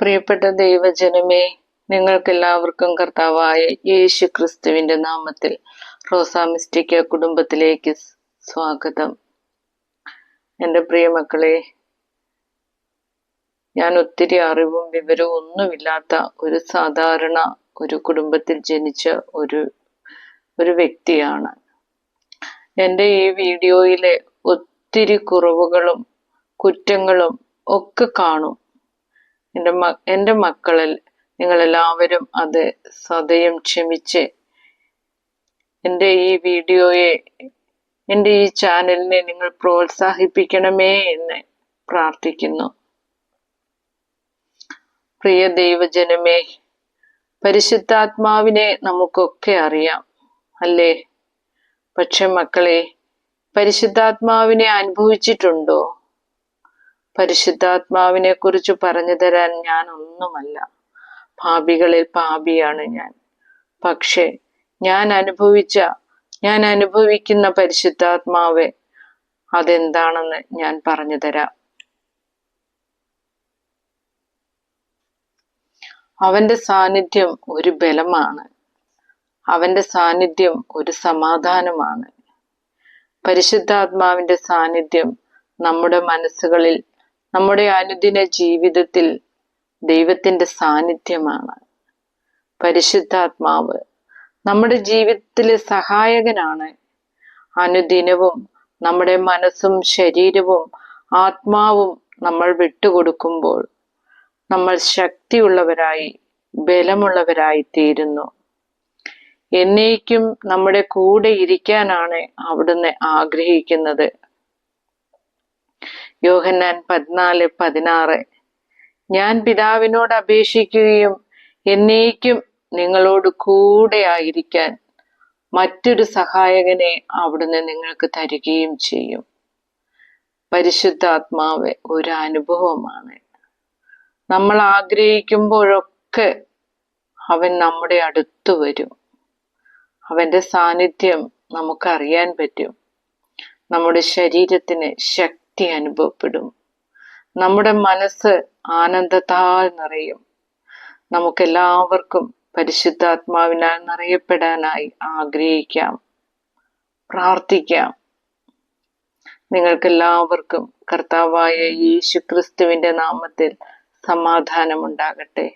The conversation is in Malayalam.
പ്രിയപ്പെട്ട ദൈവജനമേ, നിങ്ങൾക്കെല്ലാവർക്കും കർത്താവായ യേശു ക്രിസ്തുവിന്റെ നാമത്തിൽ റോസാ മിസ്റ്റിക്ക കുടുംബത്തിലേക്ക് സ്വാഗതം. എൻ്റെ പ്രിയമക്കളെ, ഞാൻ ഒത്തിരി അറിവും വിവരവും ഒന്നുമില്ലാത്ത ഒരു സാധാരണ ഒരു കുടുംബത്തിൽ ജനിച്ച ഒരു വ്യക്തിയാണ്. എൻ്റെ ഈ വീഡിയോയിലെ ഒത്തിരി കുറവുകളും കുറ്റങ്ങളും ഒക്കെ കാണും. എൻ്റെ മക്കളിൽ നിങ്ങളെല്ലാവരും അത് സദയം ക്ഷമിച്ച് എൻ്റെ ഈ വീഡിയോയെ, എൻ്റെ ഈ ചാനലിനെ നിങ്ങൾ പ്രോത്സാഹിപ്പിക്കണമേ എന്ന് പ്രാർത്ഥിക്കുന്നു. പ്രിയ ദൈവജനമേ, പരിശുദ്ധാത്മാവിനെ നമുക്കൊക്കെ അറിയാം, അല്ലേ? പക്ഷെ മക്കളെ, പരിശുദ്ധാത്മാവിനെ അനുഭവിച്ചിട്ടുണ്ടോ? പരിശുദ്ധാത്മാവിനെ കുറിച്ച് പറഞ്ഞു തരാൻ ഞാൻ ഒന്നുമല്ല. പാപികളിൽ പാപിയാണ് ഞാൻ. പക്ഷെ ഞാൻ അനുഭവിക്കുന്ന പരിശുദ്ധാത്മാവ് അതെന്താണെന്ന് ഞാൻ പറഞ്ഞു തരാം. അവന്റെ സാന്നിധ്യം ഒരു ബലമാണ്. അവന്റെ സാന്നിധ്യം ഒരു സമാധാനമാണ്. പരിശുദ്ധാത്മാവിന്റെ സാന്നിധ്യം നമ്മുടെ മനസ്സുകളിൽ, നമ്മുടെ അനുദിന ജീവിതത്തിൽ ദൈവത്തിന്റെ സാന്നിധ്യമാണ്. പരിശുദ്ധാത്മാവ് നമ്മുടെ ജീവിതത്തിലെ സഹായകനാണ്. അനുദിനവും നമ്മുടെ മനസ്സും ശരീരവും ആത്മാവും നമ്മൾ വിട്ടുകൊടുക്കുമ്പോൾ നമ്മൾ ശക്തിയുള്ളവരായി, ബലമുള്ളവരായി തീരുന്നു. എന്നേക്കും നമ്മുടെ കൂടെ ഇരിക്കാനാണ് അവിടുന്ന് ആഗ്രഹിക്കുന്നത്. യോഹന്നാൻ 14:16, ഞാൻ പിതാവിനോട് അപേക്ഷിക്കുകയും എന്നേക്കും നിങ്ങളോട് കൂടെ ആയിരിക്കാൻ മറ്റൊരു സഹായകനെ അവിടുന്ന് നിങ്ങൾക്ക് തരികയും ചെയ്യും. പരിശുദ്ധാത്മാവ് ഒരു അനുഭവമാണ്. നമ്മൾ ആഗ്രഹിക്കുമ്പോഴൊക്കെ അവൻ നമ്മുടെ അടുത്ത് വരും. അവന്റെ സാന്നിധ്യം നമുക്കറിയാൻ പറ്റും. നമ്മുടെ ശരീരത്തിന് ശക്തി അനുഭവപ്പെടും. നമ്മുടെ മനസ്സ് ആനന്ദത്താൽ നിറയും. നമുക്കെല്ലാവർക്കും പരിശുദ്ധാത്മാവിനാൽ നിറയപ്പെടാനായി ആഗ്രഹിക്കാം, പ്രാർത്ഥിക്കാം. നിങ്ങൾക്കെല്ലാവർക്കും കർത്താവായ യേശു ക്രിസ്തുവിന്റെ നാമത്തിൽ സമാധാനമുണ്ടാകട്ടെ.